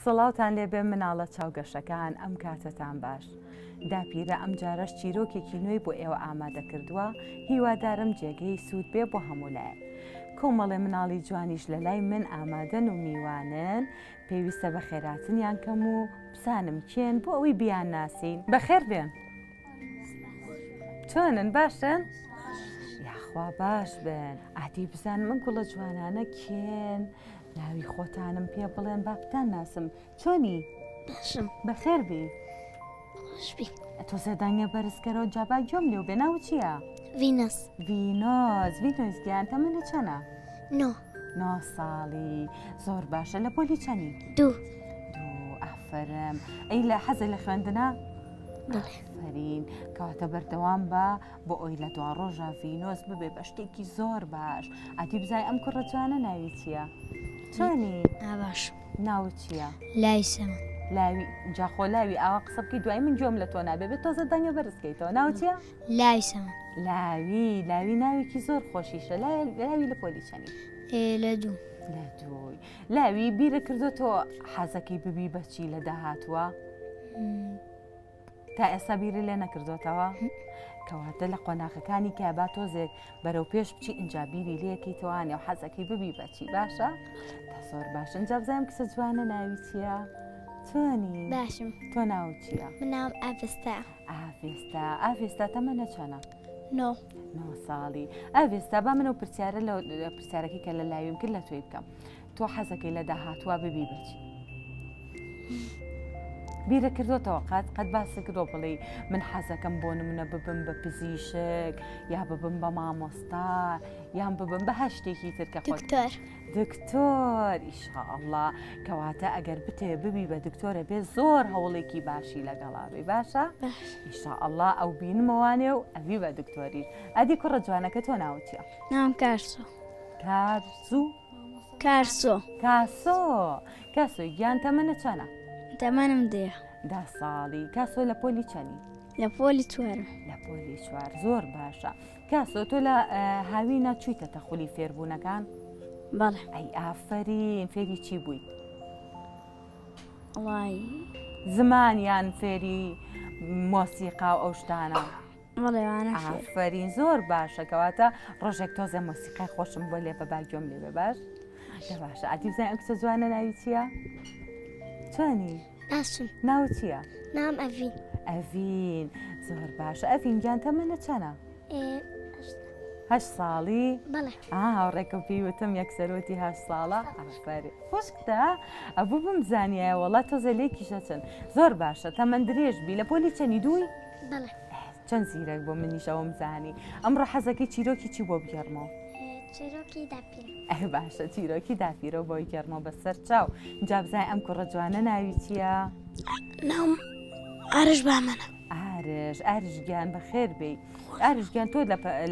سڵاوتان لێبێ مناڵە چاوگەشەکان ئەم کاتتان باش. داپیرە ئەم جارەش چیرۆکێکی نوێی بۆ ئێوە ئامادە کردووە، هیوادارم جێگەی سوود بێ بۆ هەمولای. کۆمەڵێ مناڵی جوانیش لە لای من ئامادەن و میوانن، پێویستە بە خێراتنیان کەم و بسانم کێن بۆ ئەوەی بیان ناسین. بەخێر بێن. چۆنن باشن؟ یاخوا باش بن. ئاتی بزان من گوڵە جوانانە کێن. ناوی خۆتانم پێ بڵێن باپتان ناسم. چۆنی؟ باشم. بەخێر بی. خۆشبی. تۆ زێدانگە بەرزکەرەوە جابا گوێم لێو بێ. ناو چییە؟ ڤینۆس. ڤینۆس گیان تەمەنە چەنە؟ 9 ساڵی. زۆر باشە. لە پۆلی چەنی؟ 2 ئافرم. ئەی لە حەزە لە خوێندنە؟ فەرین کەواتە بەردەوام بە بۆ ئەوی لە دوا ڕۆژە ڤینۆس ببێ بە شتێکی زۆر باش. ئاتی بزای ئەم کوڕە جوانە ناوی چییە؟ چۆنی؟ باش. ناو چییە؟ لای سەمە. لاوی جاخۆ لاوی ئاوا قسە بکەی دوای من گوێم لە تۆ نابێت تۆزە دەنگە بەرزکەیتەوە. ناو چییە؟ لای سەمە. لاوی ناوێکی زۆر خۆشیشە. لاوی لە پۆلی چەنی؟ لە 2 لە 2. لاوی بیرە کردو تۆ حەزەکەی ببی بەچی لە داهاتوە؟ تا ئێستا بیری لێ نەکردوتەوە؟ کەواتە لە قۆناغەکانی کە با تۆزێک بەرەو پێش بچی ئینجا بیری لێکەیتەوەوانێ و حەزەکەی ببی بەچی باشە؟ تا زۆر باشە. ئینجا بزانم کچە جوانە ناوی چییە؟ چۆنی؟ باشم. تۆ ناو چییە؟ مناوم ئاڤێستا. ئاڤێستا تەمەنە چەنە؟ 9 ساڵی. ئاڤێستا با منە و پرسیارە لە پرسیارەکەی کە لە لاویم کرد لە توی بکەم. تۆ حەزەکەی لە داهاتوە ببی بەچی؟ بیرە کردوتەوە قەت باسی کردۆ بڵێ من حەزەکەم بۆ نمونە ببم بە پزیشک یا ببم بە مامۆستا یان ببم بە هەر شتێکی ترکە دکتۆر. ئیشاءالله کەواتە ئەگەر بتێ ببی بە دکتۆرە بێ زۆر هەوڵێکی باشی لەگەڵاوی باشە؟ ئیشاءالله ئەو بینمەوانێ و ئەوی بە دکتۆریش. ئەدی کوڕە جوانەکە تۆ ناو چییە؟ ناوم کارسۆ. کاسۆ گیان تەمەنە چەنە؟ تەمەنم 10 ساڵی. کاسۆ لە پۆلی چەنی؟ لە پۆلی 4. لە پۆلی 4. زۆر باشە. کاسۆ تۆ لە هاوینە چوویتە خولی فێربوونەکان؟ بەڵێ. ئەی ئافرین. فێری چی بوویت؟ وڵی زمانیان فێری مۆسیقا و ئەو شتانە؟ بەڵێ وانە ئافرین. زۆر باشە. کەواتە ڕۆژێک تۆزە مۆسیقای خۆشم بۆ لێ بە باگوێم لێ بێ باش؟ باشە. ئاتی بزانین ئەم کچە جوانە ناوی چییە؟ چۆنی؟ باشم. ناو چییە؟ ناوم ئەڤین. زۆر باشە. ئەڤین گیان تەمەنە چەنە؟ 8 ساڵی؟ بەڵێ. هاوڕێکە پێیوتم یەکسەرۆتی 8 ساڵە؟ ئافرین. خۆشکتە؟ ئەبوو بمزانیایە وەڵا تۆزە لێکیشە چەند. زۆر باشە. تەمەند درێژ بی. لە پۆلی چەنی 2؟ بەڵێ. چەند زیرەک بۆ منیشەوە مزانی. ئەمڕۆ حەزەکەی چیرۆکی چی بۆ بگەڕمەوە؟ چیرۆکی داپیرە. باشە. چیرۆکی داپیرە بۆی گەڕمەوە بەسەر چاو. جا بزای ئەم کوڕە جوانە ناوی چییە؟ ناوم ئارش بامەنە. ئارش گیان بەخێر بێ. ئارش گیان تۆ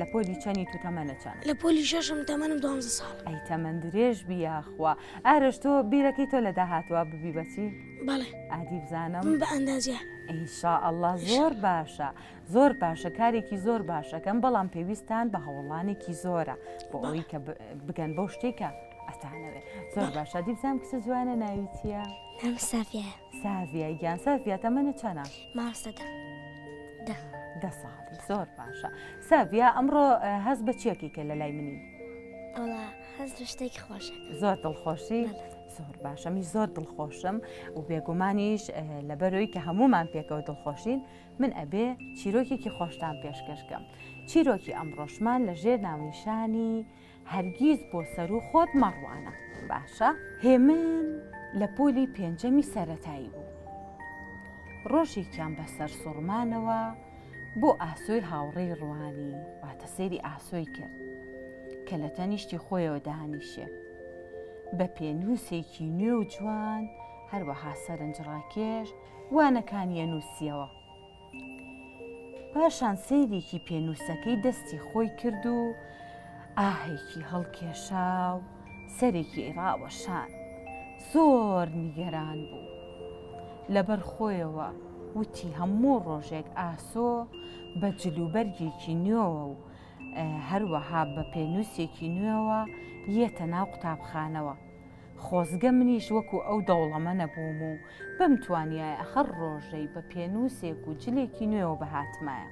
لە پۆلی چەنی تو تەمەنە چەند؟ لە پۆلی 6م تەمەنم 12 ساڵ. ئەی تەمەند درێژ بیاخوا. ئارش تۆ بیرەکەی تۆ لە داهاتوە ببی بەچی؟ بەڵێ. ئادی بزانم بە ئەندازیە. ئینشاءالله زۆر باشە. زۆر باشە. کارێکی زۆر باشەکەم بەڵام پێویستان بە هەوڵانێکی زۆرە بۆ ئەوەی کە بگەن بەو شتێکە ئەتانەوێت. زۆر باشە. دی بزانم کچە جوانە ناوی چییە؟ نام سافیە. سافیە گیان. سافیە تەمەنە چەنە؟ مامۆستادە. 10 ساڵی. زۆر باشە. سافیە ئەمڕۆ هەست بە چیەکی کە لە لای منی؟ وڵا هەست بە شتێکی خۆشە. زۆر دڵخۆشی؟ زۆر باشە. میش زۆر دڵخۆشم و بێگومانیش لەبەرەوەی کە هەمومان پێکەوە دڵخۆشین من ئەبێ چیرۆکێکی خۆشتان پێشکەشکەم. چیرۆکی ئەمڕۆشمان لە ژێر ناونیشانی هەرگیز بۆ سەر و خۆت مەڕوانە. باشە؟ هێمن لە پۆلی 5ەمی سەرەتایی بوو. ڕۆژێکیان بەسەر سوڕمانەوە بۆ ئاسۆی هاوڕێی ڕوانی واتە سەیری ئاسۆی کرد کە لە تەنیشتی خۆیەوە داهانیشێ بە پێنووسێکی نوێ و جوان هەروەها سەرنجڕاکێش وانەکانیە نووسیەوە. پاشان سەیرێکی پێنووسەکەی دەستی خۆی کرد و ئاهێکی هەڵکێشا و سەرێکی ڕاوەشان. زۆر نیگەران بوو. لەبەر خۆیەوە وتی هەموو ڕۆژێک ئاسۆ بە جلوبەرگێکی نوێەوە و هەروەها بە پێنووسێکی نوێەوە یێتە ناو قوتابخانەوە خۆزگە منیش وەکو ئەو دەوڵەمە نەبووم و بمتوانیایە هەر ڕۆژەی بە پێنووسێک و جلێکی نوێەوە بەهاتمایە.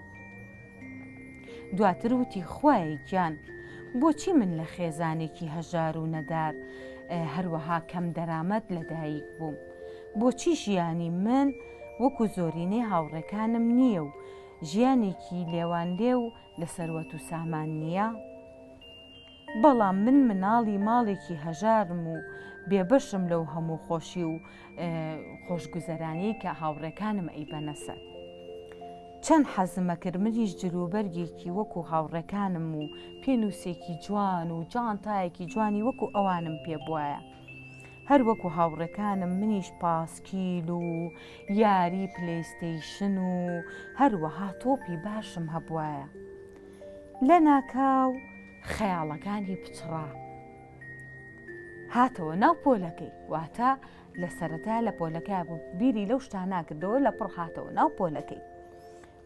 دواتر وتی خوای گیان بۆچی من لە خێزانێکی هەژار و نەدار هەروەها کەم دەرامەت لەدایک بووم؟ بۆچی ژیانی من وەکو زۆرینەی هاوڕێکانم نییە و ژیانێکی لێوانلێ و لە سەروەت و سامان نییە؟ بەڵام من مناڵی ماڵێکی هەژارم و بێبەشم لەو هەموو خۆشی و خۆشگوزەرانی کە هاوڕێکانم ئەیبەنە سەر. چەند حەزمە کرد منیش جلوبەرگێکی وەکو هاوڕێکانم و پێنووسێکی جوان و جانتایەکی جوانی وەکو ئەوانم پێ بواە. هەر وەکو هاوڕێکانم منیش پاسکیل و یاری پلەیستەیشن و هەروەها تۆپی باشم هەبوایە. لە ناکاو خەیاڵەکانی پچڕا هاتەوە ناو پۆلەکەی، واتە لە سەرەتا لە پۆلەکە بوو بیری لەو شتان ناکردەوە لە پڕ هاتەوە ناو پۆلەکەی.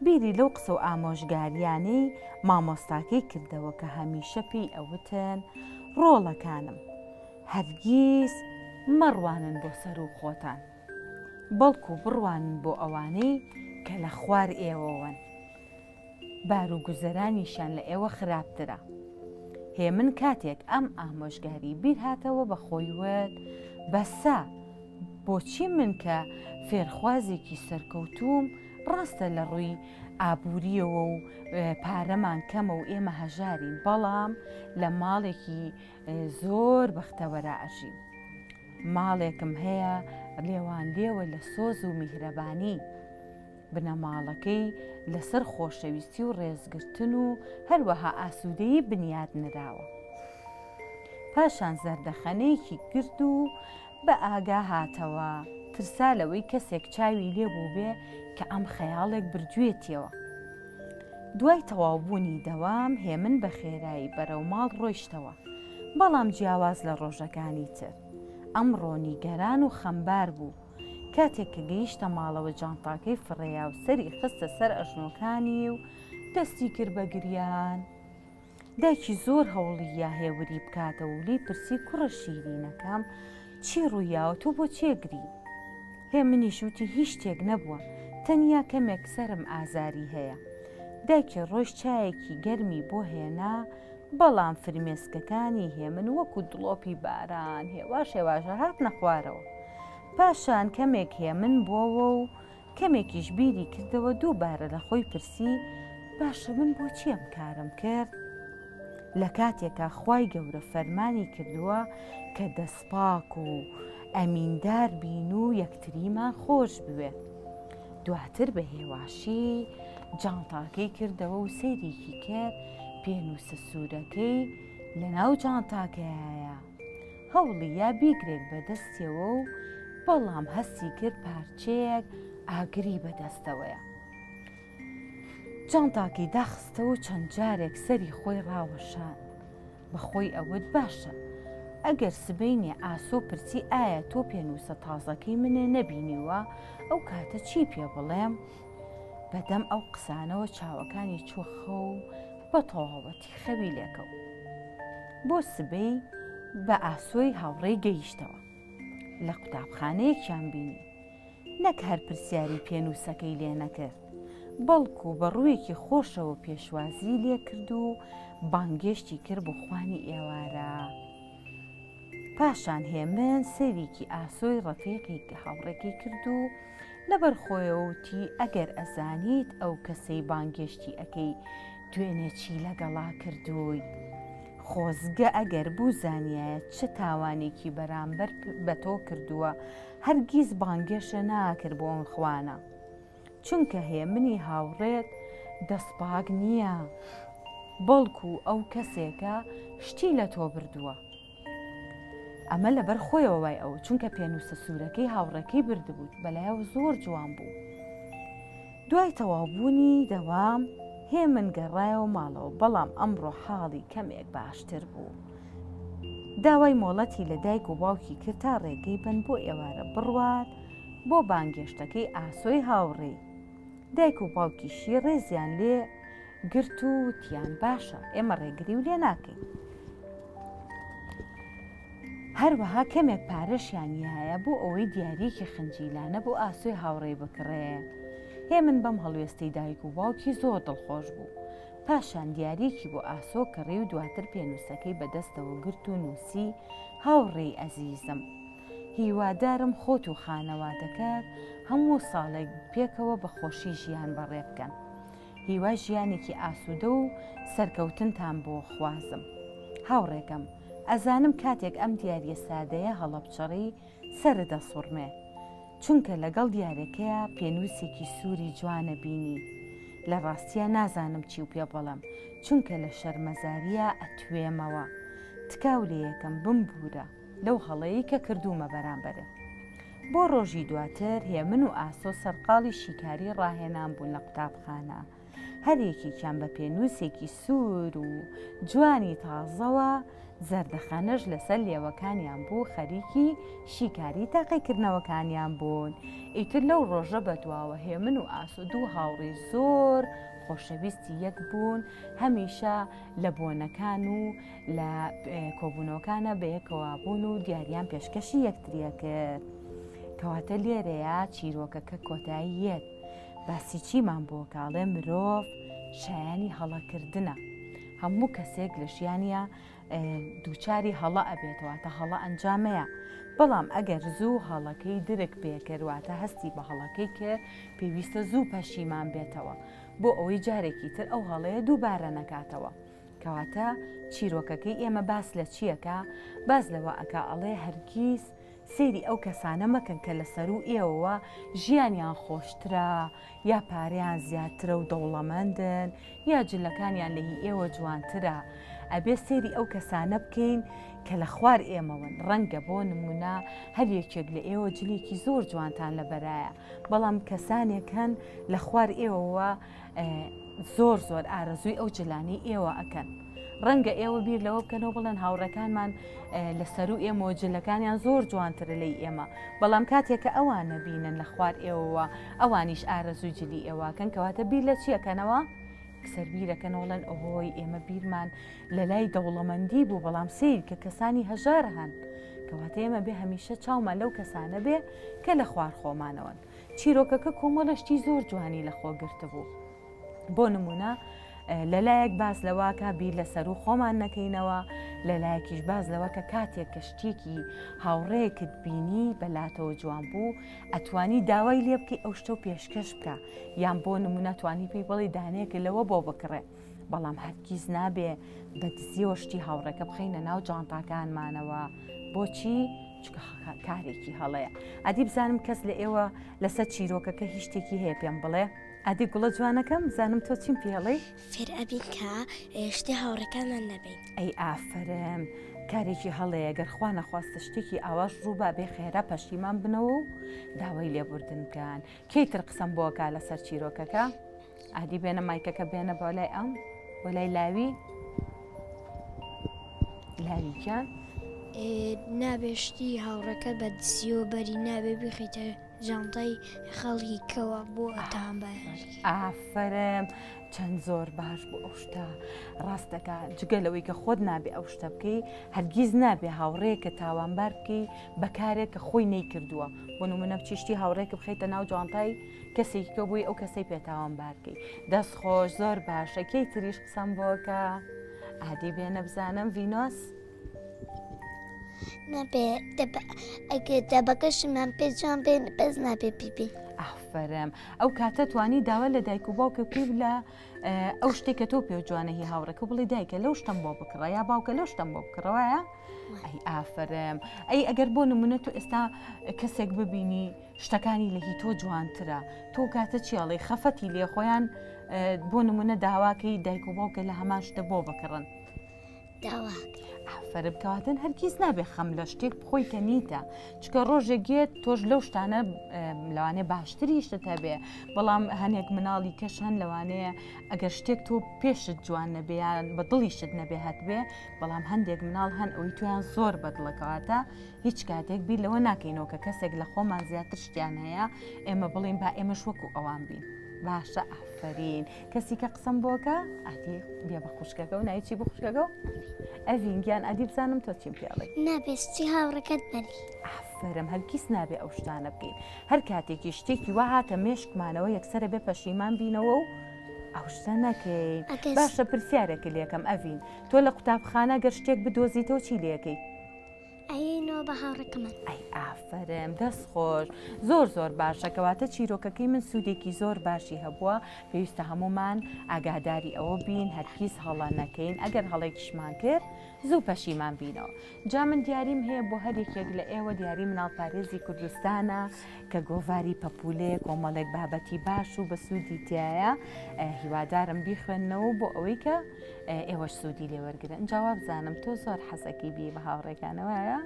بیری لەو قسە و ئامۆژگاریانەی مامۆستاکەی کردەوە کە هەمیشە پێی ئەوتن ڕۆڵەکانم هەرگیز مەڕوانن بۆ سەر و خۆتان، بەڵکو بڕوانن بۆ ئەوانەی کە لە خوار ئێوەوەن، بار و گوزەرانیشان لە ئێوە خراپترە. هێمن کاتێک ئەم ئامۆژگاری بیر هاتەوە بە خۆی وت بەسا بۆچی من کە فێرخوازێکی سەرکەوتوم ڕاستە لە ڕووی ئابوووریەوە و پارەمان کەمە و ئێمە هەژارین، بەڵام لە ماڵێکی زۆر بەختەوەرە ئەژین. ماڵێکم هەیە لێوان لێوە لە سۆز و میهرەبانی، بنەماڵەکەی لەسەر خۆشەویستی و ڕێزگرتن و هەروەها ئاسوودەیی بنیاد نراوە. پاشان زەردەخەنەیەکی کرد و بە ئاگا هاتەوە، ترسا لەوەی کەسێک چاوی لێبوو بێ کە ئەم خەیاڵێک بردوێتیەوە. دوای تەواوبوونی دەوام هێمن بە خێرایی بەرەو ماڵ ڕۆیشتەوە، بەڵام جیاواز لە ڕۆژەکانی تر. ئەمڕۆ نیگەران و خەمبار بوو. کاتێک کە گەیشتە ماڵەوە جانتاکەی فڕێیا و سەری خستە سەر ئەژنۆکانی و دەستی کرد بە گریان. دایکی زۆر هەوڵی یا هێوری بکاتە و لی پرسی کوڕە شیرینەکەم چی ڕوویاوە تۆ بۆ چێگری؟ هێمنیش وتی هیچ شتێک نەبووە، تەنیا کەمێک سرم ئازاری هەیە. دایکی ڕۆژ چایەکی گەرمی بۆ هێنا، بەڵام فرمێسکەکانی هێمن وەکو دڵۆپی باران هێواش هێواشە هات نەخوارەوە. پاشان کەمێک هێمن بۆەوە و کەمێکیش بیری کردەوە، دووبارە لە خۆی پرسی باشە من بۆچی ئەم کارم کرد؟ لە کاتێکە خوای گەورە فەرمانی کردووە کە دەستپاک و ئەمیندار بین و یەکتریمان خۆش بوێت. دواتر بە هێواشی جانتاکەی کردەوە و سەیرێکی کرد، پێنووسە سوورەکەی لە ناو جانتاکەیە. هەوڵی یا بیگرێت بەدەستیەوە و بەڵام هەستی کرد پارچەیەک ئاگری بەدەستەوەیە. جانتاکەی داخستە و چەند جارێک سەری خۆی ڕاوەشان. بەخۆی ئەوت باشە ئەگەر سبەینێ ئاسۆ پرسی ئایا تۆ پێنووسە تازەکەی منێ نەبینیوە ئەو کاتە چی پێ بڵێم؟ بەدەم ئەو قسانەوە چاوەکانی چوەخە و بە تەواوەتی خەوی لێکەوت. بۆ سبەی بە ئاسۆی هاوڕێی گەیشتەوە. لە قوتابخانەیەکیان بینی، نەک هەر پرسیاری پێنووسەکەی لێ نەکرد، بەڵکو بە ڕوویەکی خۆشەوە پێشوازی لێ کرد و بانگێشتی کرد بۆ خوانی ئێوارە. پاشان هێمن سەرێکی ئاسۆی ڕەفیقی هاوڕێکی کرد و لەبەر خۆیەوتی ئەگەر ئەزانیت ئەو کەسەی بانگێشتی ئەەکەی دوێنێ چی لەگەڵا کردووی، خۆزگە ئەگەر بوو زانایە چه تاوانێکی بەرامبەر بە تۆ کردووە هەرگیز بانگێشە ناکرد بۆ ئەم خوانە، چونکە هێمنی هاوڕێت دەستپاک نییە، بەڵکو ئەو کەسێکە شتی لە تۆ بردووە. ئەمە لەبەر خۆیەوە وای ئەو، چونکە پێنووسە سوورەکەی هاوڕێکەی بردبوو، بەلایەوە زۆر جوان بوو. دوای تەواوبوونی دەوام هێمن گەڕایەوە ماڵەوە، بەڵام ئەمڕۆ حاڵی کەمێک باشتر بوو. داوای مۆڵەتی لە دایک و باوکی کرد تا ڕێگەی بن بۆ ئێوارە بڕوات بۆ بانگێشتەکەی ئاسۆی هاوڕێی. دایک و باوکیشی ڕێزیان لێ گرت و وتیان باشە ئێمە ڕێگری و لێ ناکەین. هەروەها کەمێک پارەشیانی هەیە بۆ ئەوەی دیارێکی خنجیلانە بۆ ئاسوی هاوڕێی بکڕێ. هێ من بەم هەڵوێستەی دایک و باوکی زۆر دڵخۆش بوو. پاشان دیارێکی بۆ ئاسۆ کڕی و دواتر پێنووسەکەی بەدەستەوە گرت و نووسی: هاوڕێی ئەزیزم، هیوادارم خۆت و خانەوادەکەت هەموو ساڵێک پێکەوە بە خۆشی ژیان بەڕێ بکەن. هیوا ژیانێکی ئاسوودە و سەرکەوتنتان بۆ خوازم. هاوڕێکەم، ئەزانم کاتێک ئەم دیاریە سادەیە هەڵەبچەڕی سەردە سوڕمێ، چونکە لەگەڵ دیارەکەیە پێنووسێکی سووری جوانە بینی. لە ڕاستیە نازانم چی و پێ بەڵم، چونکە لە شەرمەزاریە ئەتوێمەوە. تکاو لە یەکەم بمبورە لەو هەڵەیە کە کردومە بەرامبەرە. بۆ ڕۆژی دواتر هێ من و ئاسۆ سەرقاڵی شیکاری ڕاهێنان بوون لە قوتابخانە. هەرێکیان بە پێنووسێکی سوور و جوانی تازەوە، زەردەخانەش لەسەر لێوەکانیان بوو، خەریکی شیکاری تاقیکردنەوەکانیان بوون. ئیتر لەو ڕۆژە بەدواوە هێ من و ئاسۆ دوو هاوڕێی زۆر خۆشەویستی یەک بوون، هەمیشە لە بۆنەکان و لە کۆبوونەوەکانە بەیەکەوە بوون و دیاریان پێشکەشی یەکتریە کرد. کەواتە لێرەیە چیرۆکەکە کۆتاییەت باسی چیمان بۆ کاڵێ مرۆڤ شایانی هەڵەکردنە. هەموو کەسێک لە ژیانە دووچاری هەڵە ئەبێتەوە تا هەڵە ئەنجامەیە، بەڵام ئەگەر زوو هەڵەکەی درک پێکردواتە هەستی بە هەڵەکەی کرد پێویستە زوو پەشیمان بێتەوە بۆ ئەوەی جارێکی تر ئەو هەڵەیە دووبارە نەکاتەوە. کەواتە چیرۆکەکەی ئێمە باس لە چیەکە؟ باز لەوە ئەکا ئەڵێ هەرگیز سێری ئەو کەسانە مەکەن کە لەسەر و ئێوە ژیانیان خۆشترە، یا پارەیان زیاترە و دەوڵەمەندن، یا جلەکانیان لە هی ئێوە جوانترە. ئەبێ سێری ئەو کەسانە بکەین کە لە خوار ئێمەون. ڕەنگە بۆ نمونە هەر یەکێک لە ئێوە جلێکی زۆر جوانتان لەبەرایە، بەڵام کەسانێک هەن لە خوار ئێوەوە زۆر زۆر ئارەزووی ئەو جلانی ئێوە ئەکەن. ڕەنگە ئێوە بیر لەوە بکەنەوە بڵێن هاوڕەکانمان لەسەر و ئێمە جلەکانیان زۆر جوانترە لەی ئێمە، بەڵام کاتێککە ئەوانە بینن لە خوار ئێوەوە ئەوانیش ئارەزووی جلی ئێوەکەن، کەواتە بیر لە چیەکەنەوە؟ سەربیرەکەنەوەڵەن ئەوهۆی ئێمە بیرمان لە لای دەوڵەمەندی بوو، بەڵام سیر کە کەسانی هەژار هەن، کەواتە ئێمە بێ هەمیشە چاومان لەو کەسانە بێ کە لە خوار خۆمانەوەن. چیرۆکەکە کۆمەڵەشتی زۆر جوانی لە خۆ گرتە بوو. بۆ نمونە لەلایەک باز لەواکە بیر لەسەر و خۆمان نەکەینەوە، لەلایەکیش باز لەوە کە کاتێک کەشتێکی هاوڕێیەکت بینی بەلاتەوە جوان بوو ئەتوانی داوای لێ بکەی ئەو شتە و پێشکەش بکە، یان بۆ نمونە توانی پێی بڵی دانەیەکە لەوە بۆ بکڕێ، بەڵام هەرگیز نابێ بە دزیەوە شتی هاوڕێکە بخەینە ناو جانتاکانمانەوە. بۆچی؟ چکە کارێکی هەڵەیە. ئەدی بزانم کەس لە ئێوە لەسەر چیرۆکەکە هیچ شتێکی هەیە پێم بڵێ؟ ئەدی گوڵە جوانەکەم زانم تۆ چیم پێڵێ؟ فێر ئەبین کە شتی هاوڕەکانمان نەبین. ئەی ئافرم، کارێکی هەڵەیە گەر خوا نەخواستە شتێکی ئاواش ڕوو با بێ خێرا پەشیمان بنەوە و داوای لێبوردنکان. کەیتر قسەم بۆکە لەسەر چیرۆکەکە؟ ئادی بێنە مایکەکە بێنە بۆ لای ئەم بۆ لای لاوی لاویکیان نابێشتی هاوڕەکە بە دزیۆ بەری نابێ بخیتە جانتای خەڵکی کەوە بۆ ئەتان باش. ئافرم، چەند زۆر باش بۆ ئەو شتە ڕاستەکە. جگەلەوەی کە خۆت نابێ ئەو شتە بکەی، هەرگیز نابێ هاوڕێکە تاوانبار بکەی بە کارێک کە خۆی نەیکردووە. بۆ نمونە بچیشتی هاوڕێک بخەیتە ناو جانتای کەسێکی کە بووی ئەو کەسەی پێتاوانبار بکەی. دەست خۆش زۆر باشە. کەی تریش قسەم بۆکە؟ ئادی بێنە بزانم ڤینۆس. نابێ ئەگە دەبەکەشمان پێ جوان بێن بەس نابێ بیبێ. ئافرم، ئەو کاتە توانی داوا لە دایک و باوکە بکەی لە ئەو شتێکە تۆ پێ جوانە هی هاوڕێکە بڵێ دایکە لەو شتم بۆ بکڕە، یا باوکە لەو شتم بۆ بکڕەوەیە. ئەی ئافرم، ئەی ئەگەر بۆ نمونە تۆ ئێستا کەسێک ببینی شتەکانی لە هی تۆ جوانترە، تۆ کاتە چیاڵێ خەفەتی لێ خۆیان بۆ نمونە داواکەی دایک و باوکە لە هەمان شتە بۆ بکڕن. ئافرم، کەواتن هەرگیز نابێ خەم لە شتێک بخۆیتە نیتە، چکە ڕۆژێک گێت تۆش لەو شتانە لەوانێ باشتری شتت هەبێ، بەڵام هەنێک مناڵی کەش هەن لەوانەیە ئەگەر شتێک تۆ پێشت جوان نەبێیان بە دڵیشت نەبێ هەتبێ، بەڵام هەندێک مناڵ هەن ئەوی تویان زۆر بەدڵەکەواتە هیچ کاتێک بیر لەوە ناکەینەوە کە کەسێک لە خۆمان زیاتر شتیان هەیە ئێمە بڵین با ئێمەش وەکو ئەوان بین. باشە ئافرین کەسی کە قسم بۆکە ئەدی بێ بە خوشکەکە و نایچی بە خوشکەکە و ئەڤینگیان ئەدی بزانم تۆ چیم پێڵێ نابێستی هاوڕەکەت بەری ئافرم هەرگیز نابێ ئەو شتانە بکەین هەر کاتێکی شتێکی وا هاتە مێشکمانەوە یەکسرە بێ پەشیمان بینەوە و ئەو شتە نەکەین باشە پرسیارێکی لێکم ئەڤین تۆ لە قوتابخانە گەر شتێک بدۆزیتەوە چی لێکەی ئەینەوە بە هاوڕەکەمان ئەی ئافرم دەست خۆش زۆر باشە کەواتە چیرۆکەکەی من سوودێکی زۆر باشی هەبووە پێویستە هەمومان ئاگاداری ئەوە بین هەرگیز هەڵە نەکەین ئەگەر هەڵێکیشمان کرد زوو پەشیمان بینەوە جا من دیاریم هەیە بۆ هەرێکێک لە ئێوە دیاری مناڵپارێزی کوردستانە کە گۆڤاری پەپولێ کۆمەڵێک بابەتی باش و بە سوودی تایە هیوادارم بیخوێننەوە بۆ ئەوەی کە ئێوەش سوودی لێوەرگرن جاوا بزانم تۆ زۆر حەزەکی بی بە هاوڕێکانەوەیە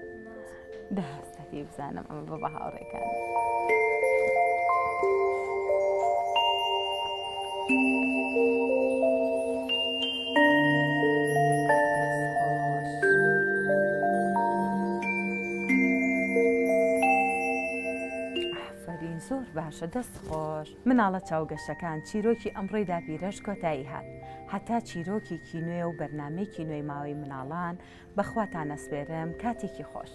دەهستەتی بزانم ئەمە بە هاوڕێکان زۆر باشە دەست خۆش مناڵە چاوگەشتەکان چیرۆکی ئەمڕۆی داپیرەش کۆتایی هات هەتا چیرۆکێکی نوێ و بەرنمەیەکی نوێی ماوەی مناڵان بەخواتان ئەسپێرم کاتێکی خۆش.